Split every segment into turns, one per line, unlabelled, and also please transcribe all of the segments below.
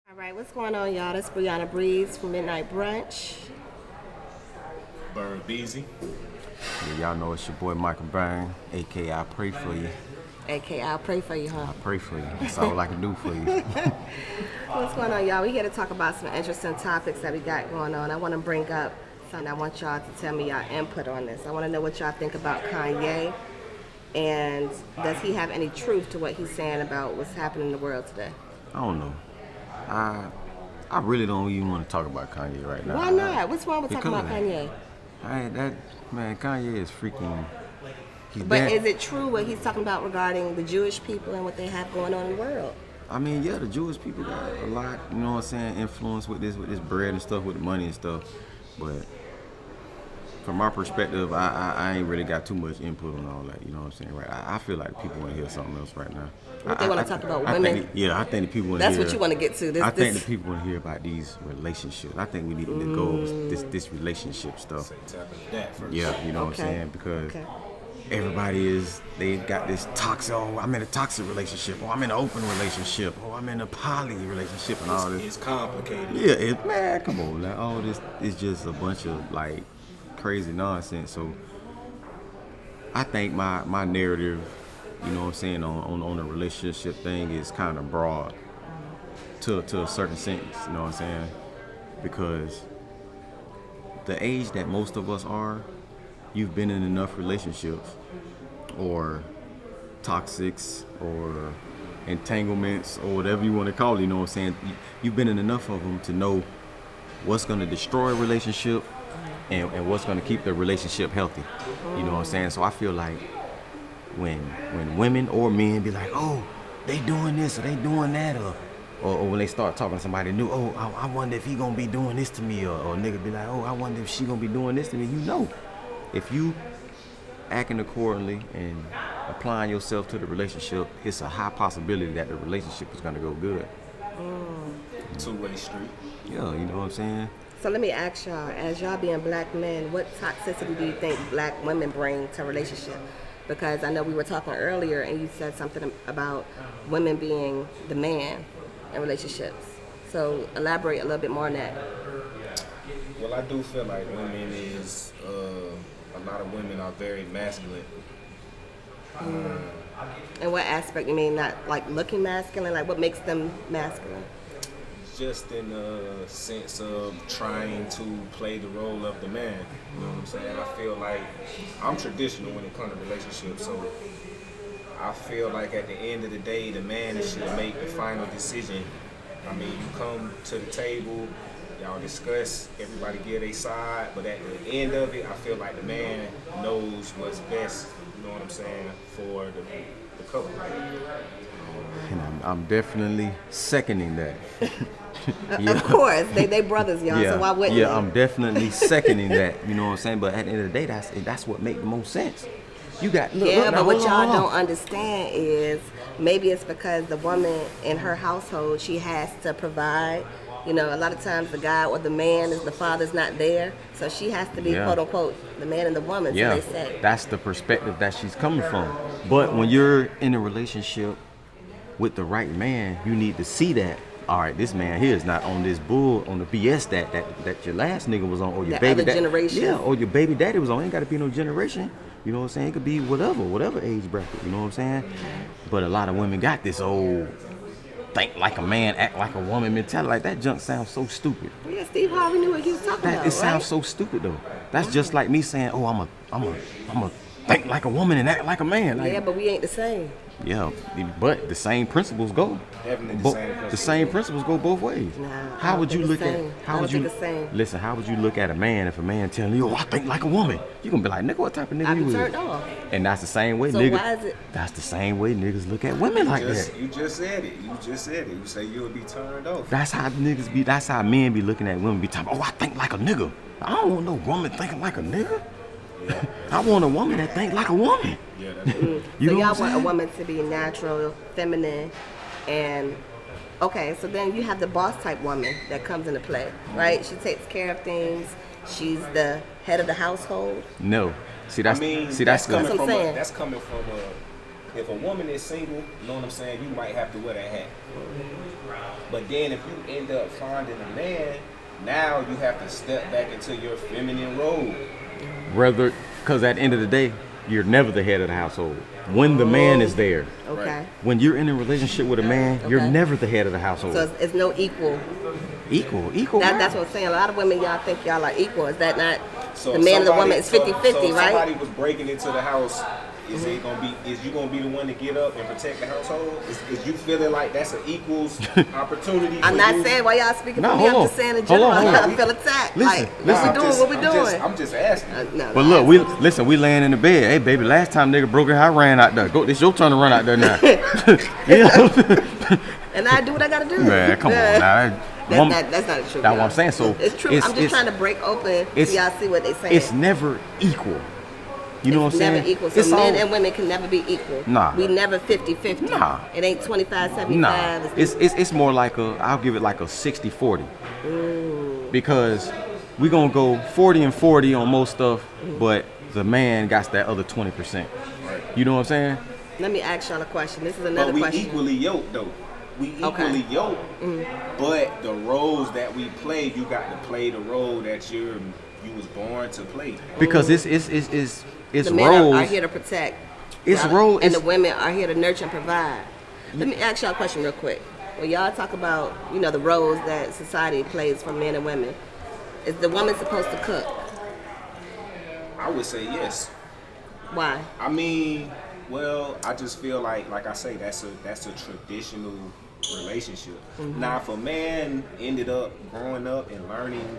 All right, what's going on, y'all? This is Brianna Breeze from Midnight Brunch.
Burn Beezy.
Yeah, y'all know it's your boy Michael Byrne, aka I pray for you.
AK, I'll pray for you, huh?
I pray for you. That's all I can do for you.
What's going on, y'all? We're here to talk about some interesting topics that we got going on. I want to bring up something. I want y'all to tell me y'all input on this. I want to know what y'all think about Kanye, and does he have any truth to what he's saying about what's happening in the world today?
I don't know. I really don't even want to talk about Kanye right now.
Why not? What's wrong with talking
Because
about Kanye?
Kanye is freaking.
But is it true what he's talking about regarding the Jewish people and what they have going on in the world?
I mean, yeah, the Jewish people got a lot, you know what I'm saying, influence with this bread and stuff, with the money and stuff. But from my perspective, I ain't really got too much input on all that, you know what I'm saying, right? I feel like people want to hear something else right now.
What they want to talk about
I
women?
I think the people want to
That's
hear.
what you want to get to.
I think the people want to hear about these relationships. I think we need to go over this relationship stuff.
Say tap into that first.
Yeah, you know what I'm saying? Because everybody they've got this toxic, oh, I'm in a toxic relationship, or I'm in an open relationship, or I'm in a poly relationship, and all this.
It's complicated.
Yeah, man, come on, like, all this is just a bunch of like crazy nonsense. So I think my narrative, you know what I'm saying, on the relationship thing is kind of broad to a certain sense, you know what I'm saying? Because the age that most of us are, you've been in enough relationships or toxics or entanglements or whatever you want to call it, you know what I'm saying? You've been in enough of them to know what's going to destroy a relationship and what's going to keep the relationship healthy. You know what I'm saying? So I feel like when women or men be like, oh, they doing this or they doing that, or when they start talking to somebody new, oh, I wonder if he gonna be doing this to me, or a nigga be like, oh, I wonder if she gonna be doing this to me. You know, if you acting accordingly and applying yourself to the relationship, it's a high possibility that the relationship is gonna go good.
Two-way street.
Yeah, you know what I'm saying?
So let me ask y'all, as y'all being black men, what toxicity do you think black women bring to a relationship? Because I know we were talking earlier and you said something about women being the man in relationships. So elaborate a little bit more on that.
Well, I do feel like women is, a lot of women are very masculine.
In what aspect? You mean not like looking masculine? Like what makes them masculine?
Just in the sense of trying to play the role of the man. You know what I'm saying? I feel like I'm traditional when it comes to relationships, so I feel like at the end of the day, the man should make the final decision. I mean, you come to the table, y'all discuss, everybody give their side, but at the end of it, I feel like the man knows what's best, you know what I'm saying, for the couple.
And I'm definitely seconding that.
Of course, they brothers, y'all. So why wouldn't
yeah,
they?
I'm definitely seconding that. You know what I'm saying? But at the end of the day, that's what makes the most sense. You got look,
Yeah,
look,
but
now,
what
hold
y'all
on.
don't understand is maybe it's because the woman in her household, she has to provide. You know, a lot of times the guy or the man is the father's not there, so she has to be quote unquote the man and the woman.
Yeah,
So they say.
that's the perspective that she's coming from. But when you're in a relationship with the right man, you need to see that. All right, this man here is not on this on the BS that your last nigga was on, or your
That
baby
other generation.
Yeah, or your baby daddy was on. Ain't got to be no generation. You know what I'm saying? It could be whatever age bracket. You know what I'm saying? But a lot of women got this old think like a man, act like a woman mentality. Like that junk sounds so stupid.
Yeah, Steve Harvey knew what he was talking about.
It sounds so stupid though. That's just like me saying, oh, I'm a think like a woman and act like a man. Like,
Yeah, but we ain't the same.
yeah, but the same principles go.
Definitely
The same principles go both ways.
Nah,
how
I
would
don't
you
think
look
it's
at?
same.
How
I
would
don't
you
think it's same.
listen? How would you look at a man if a man telling you, "Oh, I think like a woman"? You gonna be like, "Nigga, what type of nigga
I'd
you
be
is?"
turned off.
And that's the same way,
So
niggas.
why is it?
That's the same way niggas look at women like that.
You just said it. You say you'll be turned off.
That's how niggas be. That's how men be looking at women. Be talking, "Oh, I think like a nigga." I don't want no woman thinking like a nigga. I want a woman that think like a woman.
Yeah, that's
You
So
know
y'all
what I'm
want a
saying?
woman to be natural, feminine, and okay. So then you have the boss type woman that comes into play, right? She takes care of things. She's the head of the household.
No. See, that's
I mean,
see,
that's
that's
coming
what I'm
from
saying.
that's coming from if a woman is single, you know what I'm saying, you might have to wear that hat. But then if you end up finding a man, now you have to step back into your feminine role.
Rather, because at the end of the day, you're never the head of the household. When the man is there.
Okay.
Right.
When you're in a relationship with a man, you're never the head of the household.
So it's no equal.
Equal.
That's what I'm saying. A lot of women, y'all think y'all are equal. Is that not?
So
The man and the woman is 50-50,
so if
right?
somebody was breaking into the house, is you gonna be the one to get up and protect the household? Is you feeling like that's an equals opportunity?
I'm
for
not
you?
saying why y'all speaking
No,
for me. I'm
hold
just
on.
saying in
Hold
general.
on, hold on.
I feel attacked.
Listen,
Like,
listen.
what we doing?
I'm just asking.
No,
But look, we laying in the bed. Hey, baby, last time nigga broke it, I ran out there. Go, it's your turn to run out there now.
and I do what I gotta do.
Man, come on now.
That's not the truth.
That's what I'm saying. So
it's true. I'm just trying to break open so y'all see what they saying.
It's never equal. You know what I'm saying?
Never equal. So
It's
men and women can never be equal.
Nah.
We never 50-50.
Nah.
It ain't 25-75.
Nah, it's more like I'll give it like a 60-40. Because we gonna go 40 and 40 on most stuff, but the man got that other 20%. You know what I'm saying?
Let me ask y'all a question. This is another
But we
question.
equally yoked though. We equally yoked, but the roles that we play, you got to play the role that you was born to play.
Because it's
the men
roles.
are here to protect.
It's
y'all,
role.
And the women are here to nurture and provide. Let me ask y'all a question real quick. When y'all talk about, the roles that society plays for men and women, is the woman supposed to cook?
I would say yes.
Why?
I mean, well, I just feel like I say, that's a traditional relationship. Now, if a man ended up growing up and learning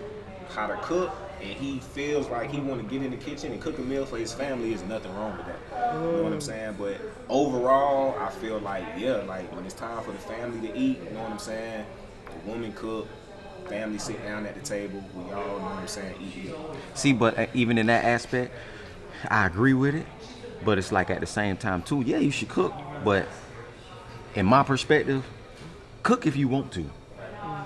how to cook, and he feels like he want to get in the kitchen and cook a meal for his family, there's nothing wrong with that. You know what I'm saying? But overall, I feel like, like when it's time for the family to eat, you know what I'm saying? The woman cook, family sit down at the table, we all, you know what I'm saying, eat.
See, but even in that aspect, I agree with it. But it's like at the same time too, yeah, you should cook. But in my perspective, cook if you want to.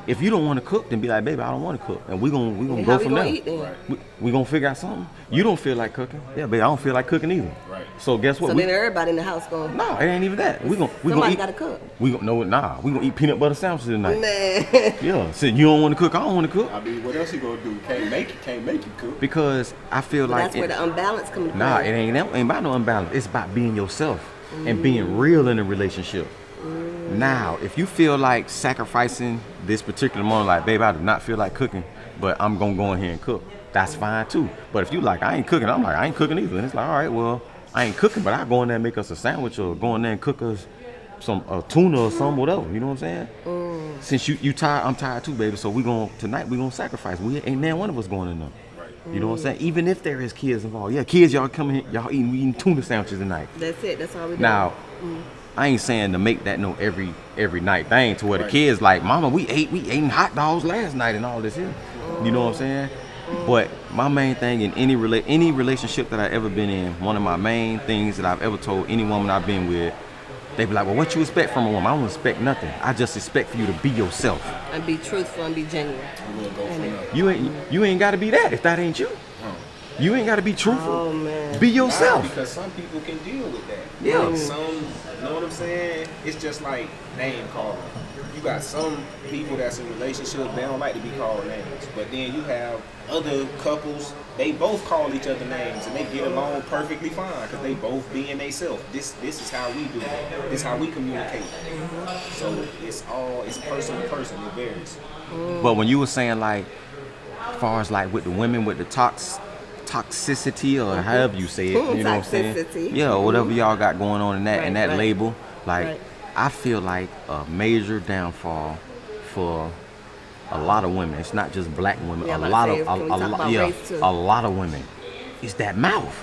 If you don't want to cook, then be like, baby, I don't want to cook, and we gonna go from there.
Eat then?
We gonna figure out something. You don't feel like cooking, yeah, baby, I don't feel like cooking either.
Right.
So guess what?
So then everybody in the house going.
No, it ain't even that. We gonna
Somebody
eat.
gotta cook.
We gonna eat peanut butter sandwiches tonight.
Man.
Yeah. So you don't want to cook, I don't want to cook.
I mean, what else you gonna do? Can't make you cook.
Because I feel like
That's where the unbalance comes from.
Nah, it ain't about no imbalance. It's about being yourself and being real in a relationship. Now, if you feel like sacrificing this particular moment, like, babe, I do not feel like cooking, but I'm gonna go in here and cook, that's fine too. But if you like, I ain't cooking, I'm like, I ain't cooking either. And it's like, all right, well, I ain't cooking, but I go in there and make us a sandwich, or go in there and cook us some tuna or some whatever. You know what I'm saying? Since you tired, I'm tired too, baby. So tonight we gonna sacrifice. We ain't none one of us going in there. You know what I'm saying? Even if there is kids involved. Yeah, kids, y'all come in, y'all eating tuna sandwiches tonight.
That's it. That's all we do.
Now, I ain't saying to make that no every night thing to where the kids like, mama, we ate hot dogs last night and all this here. You know what I'm saying? But my main thing in any relationship that I ever been in, one of my main things that I've ever told any woman I've been with, they be like, well, what you expect from a woman? I don't expect nothing. I just expect for you to be yourself.
And be truthful and be genuine.
We'll go from there.
You ain't got to be that if that ain't you. You ain't got to be truthful.
Oh, man.
Be yourself.
Because some people can deal with that.
Yeah.
Like some, you know what I'm saying? It's just like name calling. You got some people that's in relationships, they don't like to be called names. But then you have other couples, they both call each other names and they get along perfectly fine because they both being themselves. This is how we do it. This is how we communicate. So it's person to person, it varies.
But when you were saying like, as far as like with the women with the toxicity or however you say it, you know what I'm saying?
Toxicity.
Yeah, or whatever y'all got going on in that
Right.
label. Like,
Right.
I feel like a major downfall for a lot of women. It's not just black women.
Yeah,
a
I'm
lot
about to
of
say, can we talk about race too?
a lot of women. It's that mouth.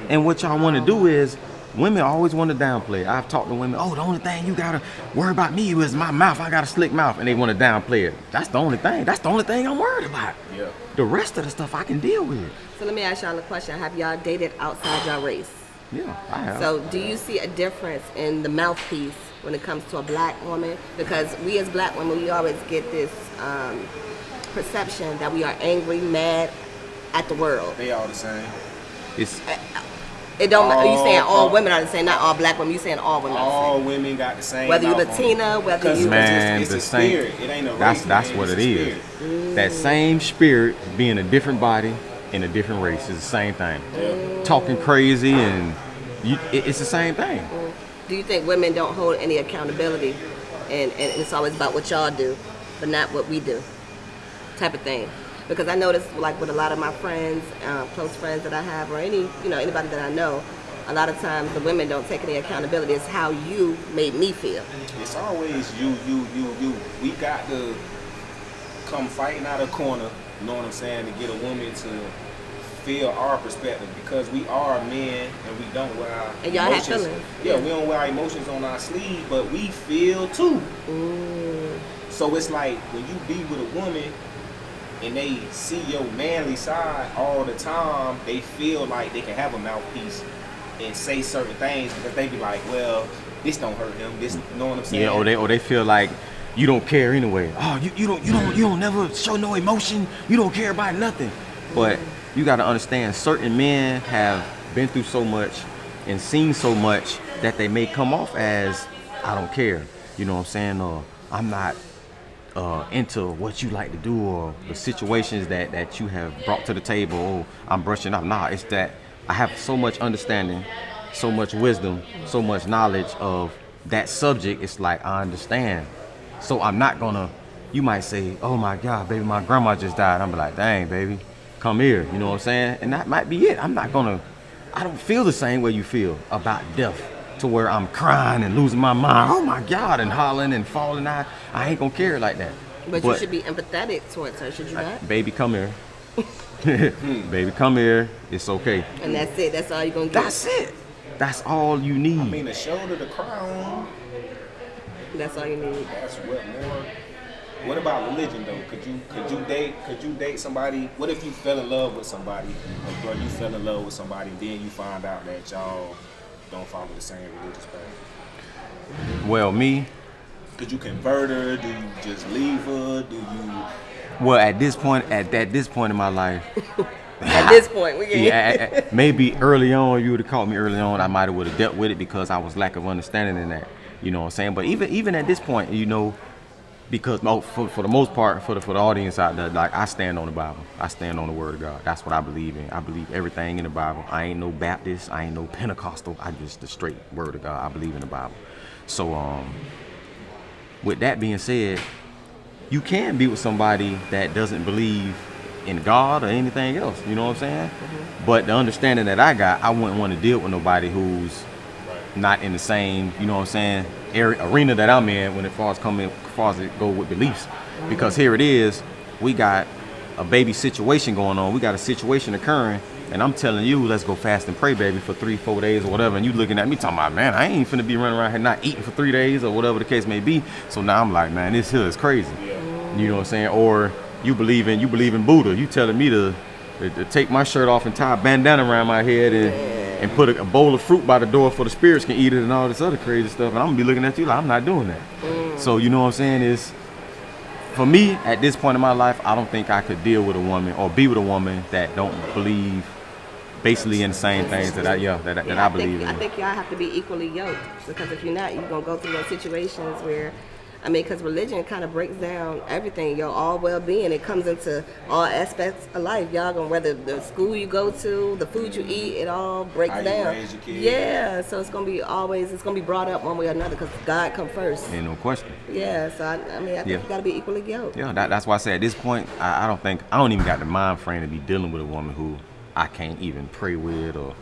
And what y'all want to do is, women always want to downplay it. I've talked to women, the only thing you gotta worry about me is my mouth. I got a slick mouth, and they want to downplay it. That's the only thing. That's the only thing I'm worried about.
Yeah.
The rest of the stuff I can deal with.
So let me ask y'all a question. Have y'all dated outside your race?
Yeah, I have.
So do you see a difference in the mouthpiece when it comes to a black woman? Because we as black women, we always get this perception that we are angry, mad at the world.
They all the same.
It's
It don't matter. You saying all
all-
women are the same, not all black women. You saying all women are the
All
same.
women got the same.
Whether you
mouth on
Latina,
them.
whether
Because
you-
Man,
it's
the
a
same.
spirit. It ain't a race.
That's
man.
what
It's
it
a
is.
spirit.
That same spirit being a different body in a different race is the same thing. Talking crazy and it's the same thing.
Do you think women don't hold any accountability, and it's always about what y'all do, but not what we do, type of thing? Because I notice, like with a lot of my friends, close friends that I have, or anybody that I know, a lot of times the women don't take any accountability. It's how you made me feel.
It's always you. We got to come fighting out of the corner, you know what I'm saying, to get a woman to feel our perspective, because we are men and we don't wear our
And y'all have
emotions.
feelings.
Yeah, we don't wear our emotions on our sleeve, but we feel too. So it's like when you be with a woman and they see your manly side all the time, they feel like they can have a mouthpiece and say certain things because they be like, well, this don't hurt him. This, you know what I'm saying?
Yeah, or they feel like you don't care anyway. Oh, you don't never show no emotion. You don't care about nothing. But you got to understand, certain men have been through so much and seen so much that they may come off as I don't care. You know what I'm saying? Or I'm not into what you like to do, or the situations that you have brought to the table. Oh, I'm brushing up. Nah, it's that I have so much understanding, so much wisdom, so much knowledge of that subject. It's like I understand. So I'm not gonna, you might say, oh my God, baby, my grandma just died. I'm like, dang, baby, come here. You know what I'm saying? And that might be it. I don't feel the same way you feel about death, to where I'm crying and losing my mind. Oh my God, and hollering and falling out. I ain't gonna care like that.
But you should be empathetic towards her, should you not?
Baby, come here. Baby, come here. It's okay.
And that's it. That's all you're gonna get.
That's it. That's all you need.
I mean, a shoulder to cry on.
That's all you need.
That's what more. What about religion though? Could you date somebody? What if you fell in love with somebody, or you fell in love with somebody, then you find out that y'all don't follow the same religious path?
Well, me.
Could you convert her? Do you just leave her? Do you?
Well, at this point in my life,
At this point, we
yeah, maybe early on, you would have caught me early on. I might have would have dealt with it because I was lack of understanding in that. You know what I'm saying? But even at this point, you know, because for the most part, for the audience out there, like I stand on the Bible. I stand on the Word of God. That's what I believe in. I believe everything in the Bible. I ain't no Baptist. I ain't no Pentecostal. I just the straight Word of God. I believe in the Bible. So with that being said, you can be with somebody that doesn't believe in God or anything else. You know what I'm saying? Mm-hmm. But the understanding that I got, I wouldn't want to deal with nobody who's not in the same, you know what I'm saying, arena that I'm in when it far as it go with beliefs. Because here it is, we got a baby situation going on. We got a situation occurring, and I'm telling you, let's go fast and pray, baby, for 3-4 days or whatever. And you looking at me talking about, man, I ain't finna be running around here not eating for 3 days or whatever the case may be. So now I'm like, man, this here is crazy. You know what I'm saying? Or you believe in Buddha. You telling me to take my shirt off and tie a bandana around my head and put a bowl of fruit by the door for the spirits can eat it and all this other crazy stuff. And I'm gonna be looking at you like I'm not doing that. So you know what I'm saying is, for me at this point in my life, I don't think I could deal with a woman or be with a woman that don't believe basically in the same things that I believe in.
I think y'all have to be equally yoked, because if you're not, you're gonna go through those situations where, I mean, because religion kind of breaks down everything, your all well-being. It comes into all aspects of life. Y'all gonna, whether the school you go to, the food you eat, it all breaks
How you
down.
raise your kids.
Yeah, so it's gonna be brought up one way or another, because God come first.
Ain't no question.
Yeah, so I think you gotta be equally yoked.
Yeah, that's why I say at this point, I don't even got the mind frame to be dealing with a woman who I can't even pray with or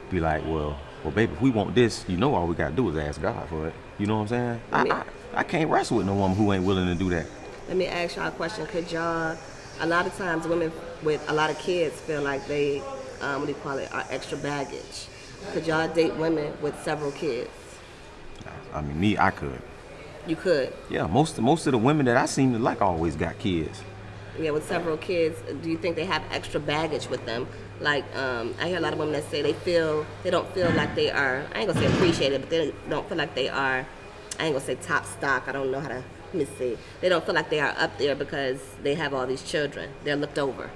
be like, well, baby, if we want this, you know, all we gotta do is ask God for it. You know what I'm saying? I can't wrestle with no woman who ain't willing to do that.
Let me ask y'all a question. Could y'all, a lot of times women with a lot of kids feel like they, are extra baggage. Could y'all date women with several kids?
I mean, me, I could.
You could?
Yeah, most of the women that I seem to like always got kids.
Yeah, with several kids, do you think they have extra baggage with them? Like, I hear a lot of women that say they don't feel like they are, I ain't gonna say appreciated, but they don't feel like they are, I ain't gonna say top stock, I don't know how to, let me see. They don't feel like they are up there because they have all these children. They're looked over.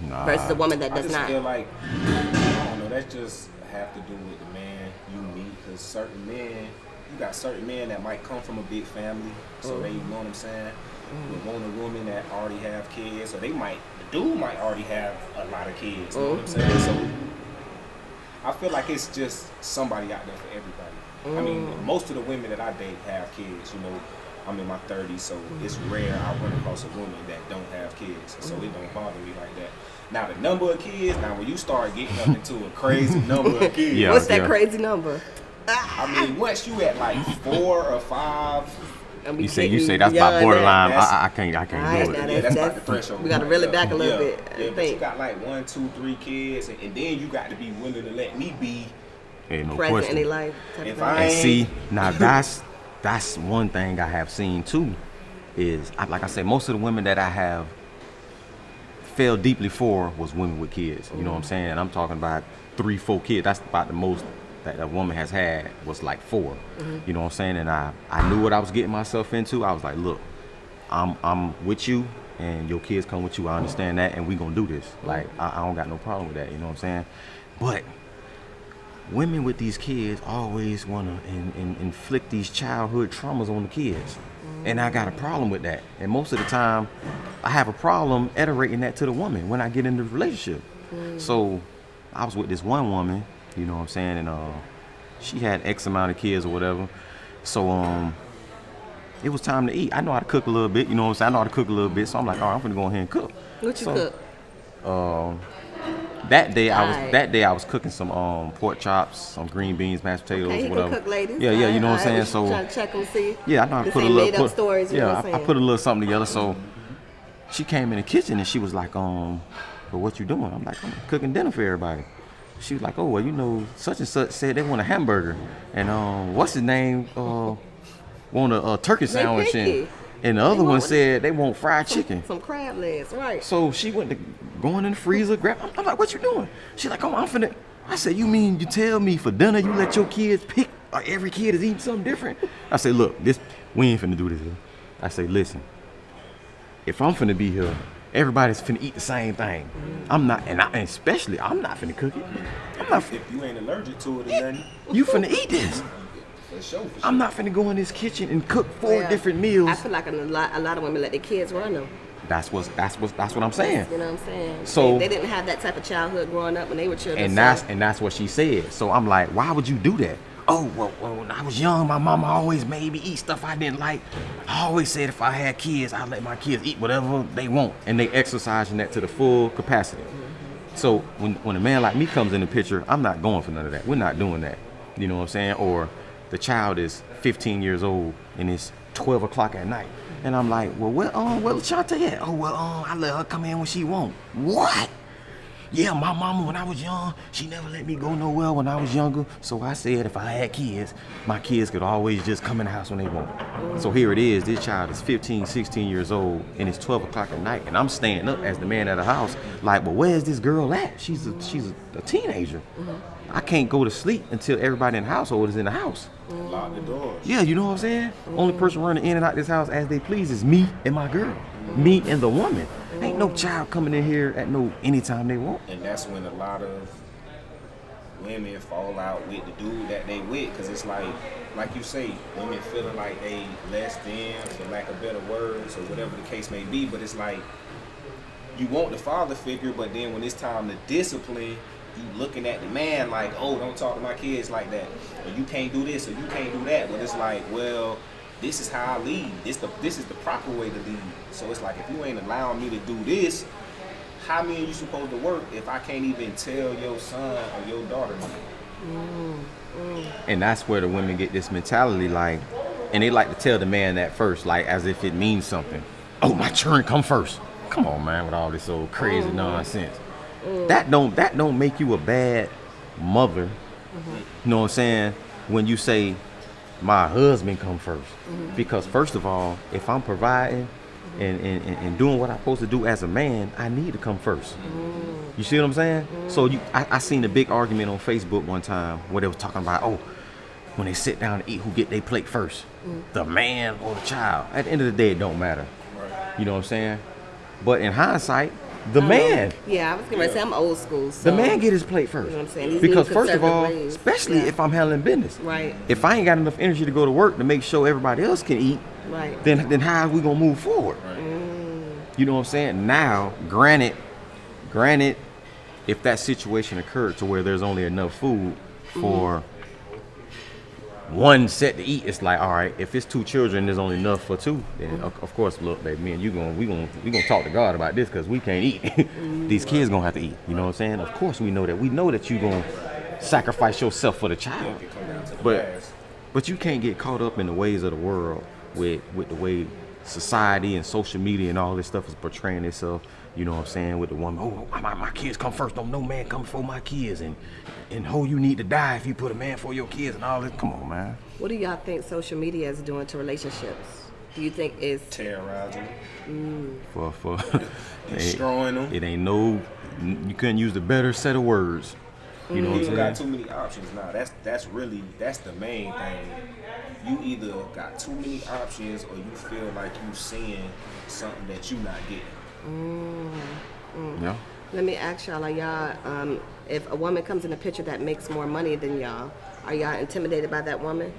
Nah.
Versus a woman that
I
does
just
not.
feel like, I don't know, that's just have to do with the man you meet, because certain men, you got certain men that might come from a big family, so they, you know what I'm saying, would want a woman that already have kids, or the dude might already have a lot of kids, you know what I'm saying? So I feel like it's just somebody out there for everybody. I mean, most of the women that I date have kids, you know. I'm in my 30s, so it's rare I run across a woman that don't have kids, so it don't bother me like that. Now the number of kids, now when you start getting up into a crazy number of kids,
Yeah.
What's that crazy number?
I mean, once you at like 4 or 5,
You say that's about borderline. I can't do it.
yeah, that's about the threshold.
We got to reel it back a little
Yeah,
bit. I
Yeah, but you
think.
got like 1, 2, 3 kids, and then you got to be willing to let me be.
Ain't no
Present in
question.
their life. type
If
of
I
thing.
And see, now that's one thing I have seen too, is like I said, most of the women that I have fell deeply for was women with kids. You know what I'm saying? And I'm talking about 3, 4 kids. That's about the most that a woman has had, was like 4. You know what I'm saying? And I knew what I was getting myself into. I was like, look, I'm with you, and your kids come with you. I understand that, and we gonna do this. Like I don't got no problem with that. You know what I'm saying? But women with these kids always want to inflict these childhood traumas on the kids. And I got a problem with that. And most of the time, I have a problem iterating that to the woman when I get into the relationship. So I was with this one woman, you know what I'm saying, and she had X amount of kids or whatever. So it was time to eat. I know how to cook a little bit, you know what I'm saying? I know how to cook a little bit, so I'm like, all right, I'm gonna go ahead and cook.
What you cook?
That day I was cooking some pork chops, some green beans, mashed potatoes,
Okay, you
whatever.
can cook, ladies.
Yeah, you know what I'm saying. So
trying to check them, see.
yeah, I know how to
This
put a
ain't
little.
made up stories, you know what I'm
I
saying?
put a little something together. So she came in the kitchen and she was like, "But what you doing?" I'm like, "I'm cooking dinner for everybody." She was like, "Oh, well, you know, such and such said they want a hamburger, and what's his name want a turkey sandwich,
picky.
and the other one
want-
said they want fried chicken."
Some crab legs, right.
So she went to going in the freezer, grab. I'm like, "What you doing?" She's like, "Oh, I'm finna." I said, "You mean you tell me for dinner you let your kids pick? Every kid is eating something different?" I said, "Look, we ain't finna do this here." I say, "Listen, if I'm finna be here, everybody's finna eat the same thing. I'm not, and especially I'm not finna cook it. I'm not.
If you ain't allergic to it or nothing,
You finna eat this.
for sure.
I'm not finna go in this kitchen and cook 4
Yeah.
different meals."
I feel like a lot of women let their kids run them.
That's what I'm saying.
You know what I'm saying?
So-
they didn't have that type of childhood growing up when they were children.
And that's what she said. So I'm like, why would you do that? Oh, well, when I was young, my mama always made me eat stuff I didn't like. I always said if I had kids, I'd let my kids eat whatever they want. And they exercising that to the full capacity. So when a man like me comes in the picture, I'm not going for none of that. We're not doing that. You know what I'm saying? Or the child is 15 years old and it's 12 o'clock at night. And I'm like, well, Shante at? Oh, well, I let her come in when she want. What? Yeah, my mama, when I was young, she never let me go nowhere when I was younger. So I said if I had kids, my kids could always just come in the house when they want. So here it is. This child is 15, 16 years old, and it's 12 o'clock at night. And I'm staying up as the man of the house, like, well, where's this girl at? She's a teenager. I can't go to sleep until everybody in the household is in the house.
Lock the doors.
Yeah, you know what I'm saying? Only person running in and out this house as they please is me and my girl. Me and the woman. Ain't no child coming in here at anytime they want.
And that's when a lot of women fall out with the dude that they with, because it's like you say, women feeling like they less than, for lack of better words, or whatever the case may be. But it's like, you want the father figure, but then when it's time to discipline, you looking at the man like, oh, don't talk to my kids like that, or you can't do this, or you can't do that. But it's like, well, this is how I lead. This is the proper way to lead. So it's like, if you ain't allowing me to do this, how me and you supposed to work if I can't even tell your son or your daughter nothing?
And that's where the women get this mentality, like, and they like to tell the man that first, like as if it means something. Oh, my children come first. Come on, man, with all this old crazy nonsense. That don't make you a bad mother. You know what I'm saying? When you say my husband come first. Because first of all, if I'm providing and doing what I'm supposed to do as a man, I need to come first. You see what I'm saying? So I seen a big argument on Facebook one time where they was talking about, oh, when they sit down to eat, who get their plate first? The man or the child? At the end of the day, it don't matter. You know what I'm saying? But in hindsight, The man.
Yeah, I was gonna say I'm old school. So,
The man get his plate first.
You know what I'm saying? These
Because
new
first of all,
conservative ways.
especially
Yeah.
if I'm handling business.
Right.
If I ain't got enough energy to go to work to make sure everybody else can eat,
Right.
then how are we gonna move forward? You know what I'm saying? Now, granted, if that situation occurred to where there's only enough food for one set to eat, it's like, all right, if it's 2 children, there's only enough for 2. Then of course, look, baby, me and you we gonna talk to God about this because we can't eat. These kids gonna have to eat. You know what I'm saying? Of course, we know that. We know that you gonna sacrifice yourself for the child.
It come down to the
But
last.
but you can't get caught up in the ways of the world with the way society and social media and all this stuff is portraying itself. You know what I'm saying? With the woman, my kids come first. Don't no man come before my kids, and you need to die if you put a man for your kids and all this. Come on, man.
What do y'all think social media is doing to relationships? Do you think it's
Terrorizing,
For
destroying them.
it ain't no. You couldn't use the better set of words. You know what I'm
People got
saying?
too many options now. That's the main thing. You either got too many options or you feel like you seeing something that you not getting.
Yeah.
Let me ask y'all, are y'all, if a woman comes in the picture that makes more money than y'all, are y'all intimidated by that woman?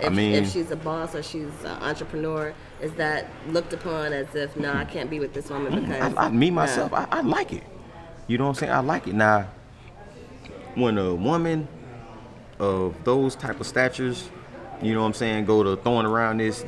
If she's a boss or she's an entrepreneur, is that looked upon as if, no, I can't be with this woman because...
I like it. You know what I'm saying? I like it. Now, when a woman of those type of statures, you know what I'm saying, go to throwing around this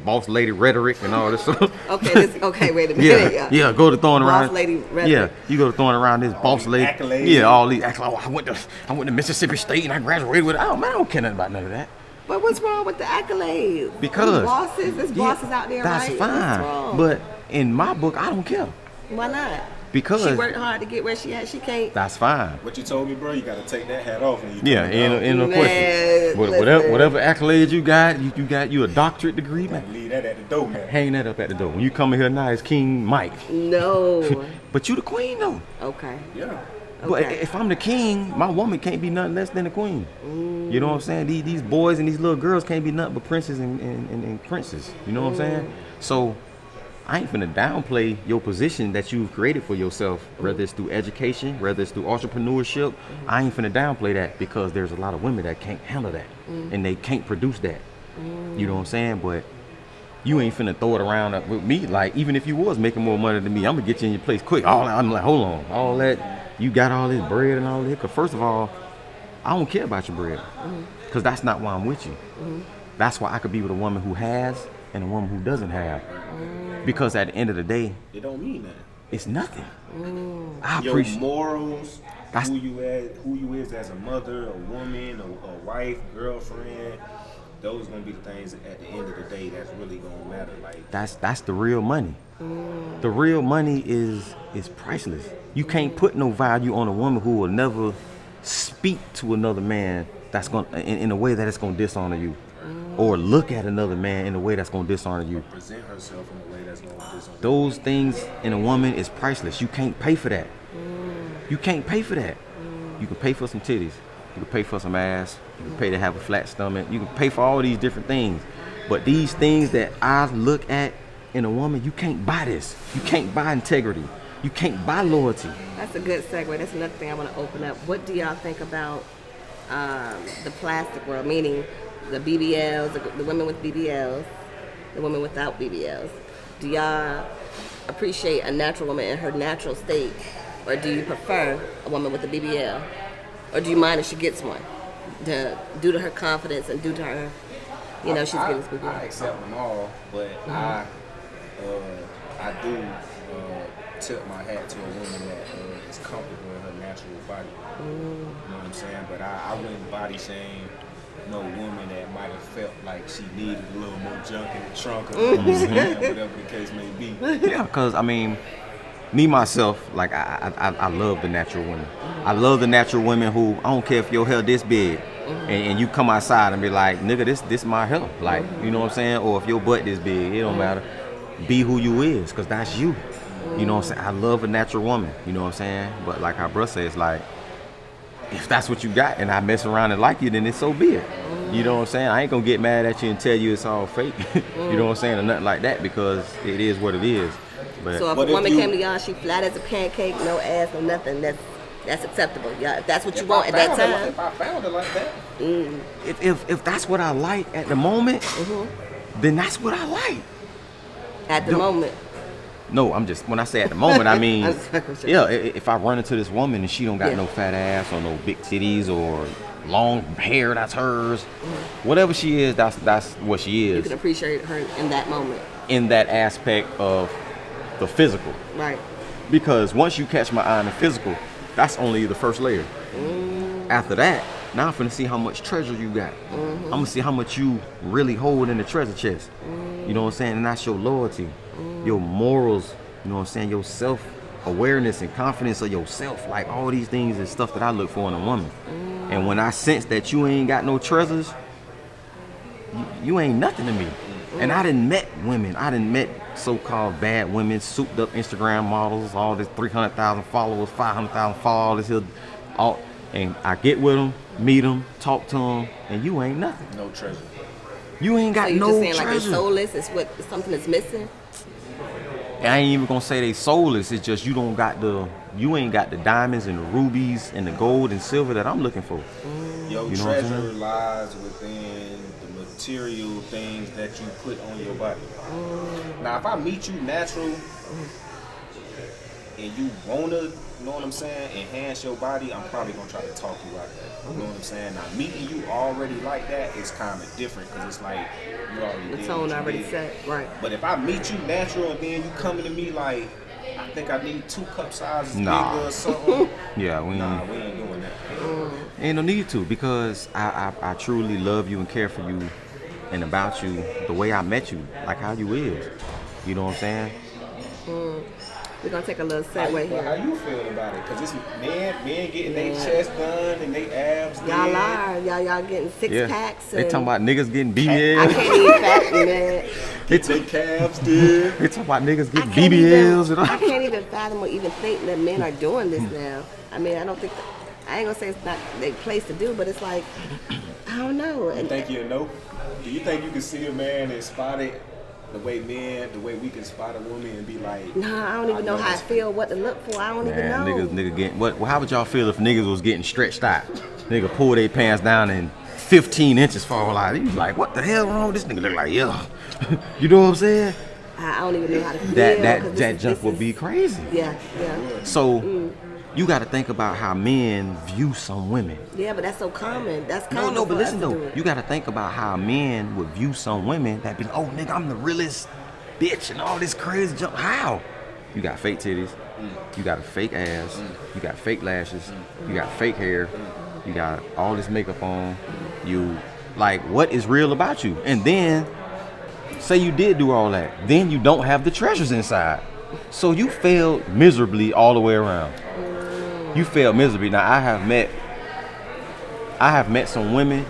boss lady rhetoric and all this stuff.
Okay, wait a minute.
Yeah, go to throwing
Boss
around.
lady rhetoric.
Yeah, you go to throwing around this boss lady.
accolades.
Yeah, all these accolades. Oh, I went to Mississippi State and I graduated with it. Oh man, I don't care nothing about none of that.
But what's wrong with the accolades?
Because
there's bosses out there,
that's
right?
fine.
What's wrong?
But in my book, I don't care.
Why not?
Because
She worked hard to get where she at. She can't...
that's fine.
What you told me, bro, you gotta take that hat off when you
Yeah, in no
Man,
question.
listen.
Whatever accolades you got, you a doctorate degree, man.
leave that at the door, man.
Hang that up at the door. When you come in here now, it's King Mike.
No.
But you the queen though.
Okay.
Yeah.
But
Okay.
if I'm the king, my woman can't be nothing less than the queen. You know what I'm saying? These boys and these little girls can't be nothing but princes and princes. You know what I'm saying? So I ain't finna downplay your position that you've created for yourself, whether it's through education, whether it's through entrepreneurship. I ain't finna downplay that because there's a lot of women that can't handle that and they can't produce that. You know what I'm saying? But you ain't finna throw it around with me. Like, even if you was making more money than me, I'm gonna get you in your place quick. I'm like, hold on, all that, you got all this bread and all that. Cause first of all, I don't care about your bread. Cause that's not why I'm with you. That's why I could be with a woman who has and a woman who doesn't have. Because at the end of the day,
It don't mean that.
it's nothing. I
Your
appreciate
morals,
That's-
who you is as a mother, a woman, a wife, girlfriend, those gonna be the things at the end of the day that's really gonna matter. Like,
that's the real money. The real money is priceless. You can't put no value on a woman who will never speak to another man that's gonna in a way that it's gonna dishonor you, or look at another man in a way that's gonna dishonor you.
present herself in a way that's gonna dishonor.
Those things in a woman is priceless. You can't pay for that. You can't pay for that. You can pay for some titties. You can pay for some ass. You can pay to have a flat stomach. You can pay for all these different things. But these things that I look at in a woman, you can't buy this. You can't buy integrity. You can't buy loyalty.
That's a good segue. That's another thing I want to open up. What do y'all think about the plastic world, meaning the BBLs, the women with BBLs, the women without BBLs? Do y'all appreciate a natural woman in her natural state, or do you prefer a woman with a BBL? Or do you mind if she gets one? Due to her confidence and due to her, she's getting this BBL.
I accept them all, but I do tip my hat to a woman that is comfortable in her natural body. You know what I'm saying? But I wouldn't body shame no woman that might have felt like she needed a little more junk in the trunk or whatever the case may be.
Yeah, because I mean, me myself, like I love the natural women. I love the natural women who, I don't care if your hair this big and you come outside and be like, nigga, this my hair. Like, you know what I'm saying? Or if your butt this big, it don't matter. Be who you is, because that's you. You know what I'm saying? I love a natural woman, you know what I'm saying? But like our brother says, like, if that's what you got and I mess around and like you, then it's so be it. You know what I'm saying? I ain't gonna get mad at you and tell you it's all fake. You know what I'm saying? Or nothing like that, because it is what it is. But,
So if
But
a
if
woman
you-
came to y'all, she flat as a pancake, no ass, no nothing, that's acceptable. Yeah, if that's what you
If
want
I
at that
found it like-
time.
If I found it like that,
if that's what I like at the moment, then that's what I like.
At the
Don't-
moment.
No, I'm just, when I say at the moment, I mean,
I'm just fucking with you.
yeah, if I run into this woman and she don't got
Yeah.
no fat ass or no big titties or long hair, that's hers. Whatever she is, that's what she
You
is
can appreciate her in that moment.
in that aspect of the physical.
Right.
Because once you catch my eye in the physical, that's only the first layer. After that, now I'm finna see how much treasure you got. I'm gonna see how much you really hold in the treasure chest. You know what I'm saying? And that's your loyalty, your morals, you know what I'm saying? Your self-awareness and confidence of yourself. Like all these things is stuff that I look for in a woman. And when I sense that you ain't got no treasures, you ain't nothing to me. And I done met women. I done met so-called bad women, souped up Instagram models, all this 300,000 followers, 500,000 followers, all, and I get with them, meet them, talk to them, and you ain't nothing.
no treasure.
You ain't
So
got
you
no
just saying like
treasure.
it's soulless, it's something that's missing?
I ain't even gonna say they soulless. It's just you ain't got the diamonds and the rubies and the gold and silver that I'm looking for.
Your
You know what I'm
treasure
saying?
lies within the material things that you put on your body. Now, if I meet you natural and you wanna, you know what I'm saying, enhance your body, I'm probably gonna try to talk you out of that. You know what I'm saying? Now, meeting you already like that is kind of different because it's like you already
The
did
tone
what you
already
did.
set, right.
But if I meet you natural and then you coming to me like, I think I need 2 cup sizes
Nah.
bigger or something.
Yeah,
Nah, we ain't doing that.
ain't no need to, because I truly love you and care for you and about you the way I met you, like how you is. You know what I'm saying?
We're gonna take a little
How
segue
you, how
here.
you feel about it? Because it's men getting their chest done and they abs
Y'all
did.
are. Y'all getting six
Yeah.
packs.
They
And
talking about niggas getting
I
BBLs.
can't even fathom that.
They
They calves did.
talking about niggas
I
getting
can't
BBLs and
I
all.
can't even fathom or even think that men are doing this now. I mean, I don't think. I ain't gonna say it's not their place to do, but it's like, I don't know.
You think you know? Do you think you can see a man and spot it the way we can spot a woman and be like,
Nah, I don't even know how I
this-
feel, what to look for. I don't even
Man,
know.
niggas getting what? Well, how would y'all feel if niggas was getting stretched out? Nigga pull their pants down and 15 inches fall out. He was like, what the hell wrong with this nigga? Look like, yeah. You know what I'm saying?
I don't even know how to feel.
That
'cause
that jump would be crazy.
Yeah.
So you got to think about how men view some women.
Yeah, but that's so common. That's
No,
common.
no, but
for us
listen
to do
though,
it.
you got to think about how men would view some women that be, oh nigga, I'm the realest bitch and all this crazy jump. How? You got fake titties, you got a fake ass, you got fake lashes, you got fake hair, you got all this makeup on. You like, what is real about you? And then say you did do all that, then you don't have the treasures inside. So you failed miserably all the way around. You failed miserably. Now I have met some women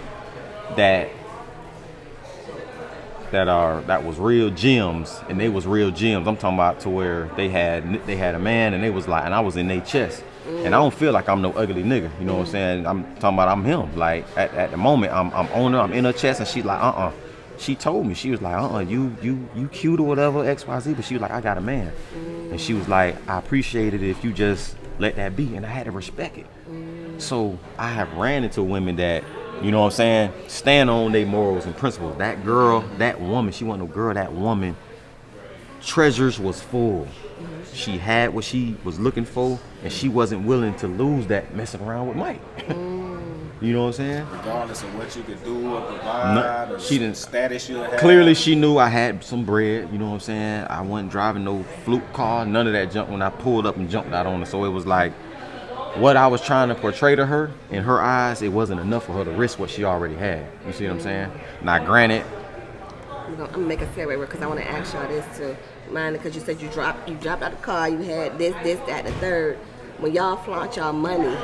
that was real gems, and they was real gems. I'm talking about to where they had a man, and they was like, and I was in their chest. And I don't feel like I'm no ugly nigga. You know what I'm saying? I'm talking about I'm him. Like at the moment, I'm on her, I'm in her chest, and she's like, She told me, she was like, you cute or whatever, XYZ, but she was like, I got a man. And she was like, I appreciate it if you just let that be, and I had to respect it. So I have ran into women that, you know what I'm saying, stand on their morals and principles. That girl, that woman, she wasn't no girl, that woman, treasures was full. She had what she was looking for, and she wasn't willing to lose that messing around with Mike. You know what I'm saying?
regardless of what you could do or provide, or
she didn't-
status you have.
Clearly she knew I had some bread, you know what I'm saying? I wasn't driving no fluke car, none of that junk when I pulled up and jumped out on her. So it was like, what I was trying to portray to her, in her eyes, it wasn't enough for her to risk what she already had. You see what I'm saying? Now granted,
I'm gonna make a segue because I want to ask y'all this too. Mind, because you said you dropped out the car, you had this, that, and the third. When y'all flaunt y'all money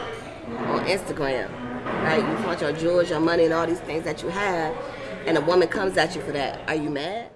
on Instagram, right? You flaunt your jewels, your money, and all these things that you have, and a woman comes at you for that. Are you mad?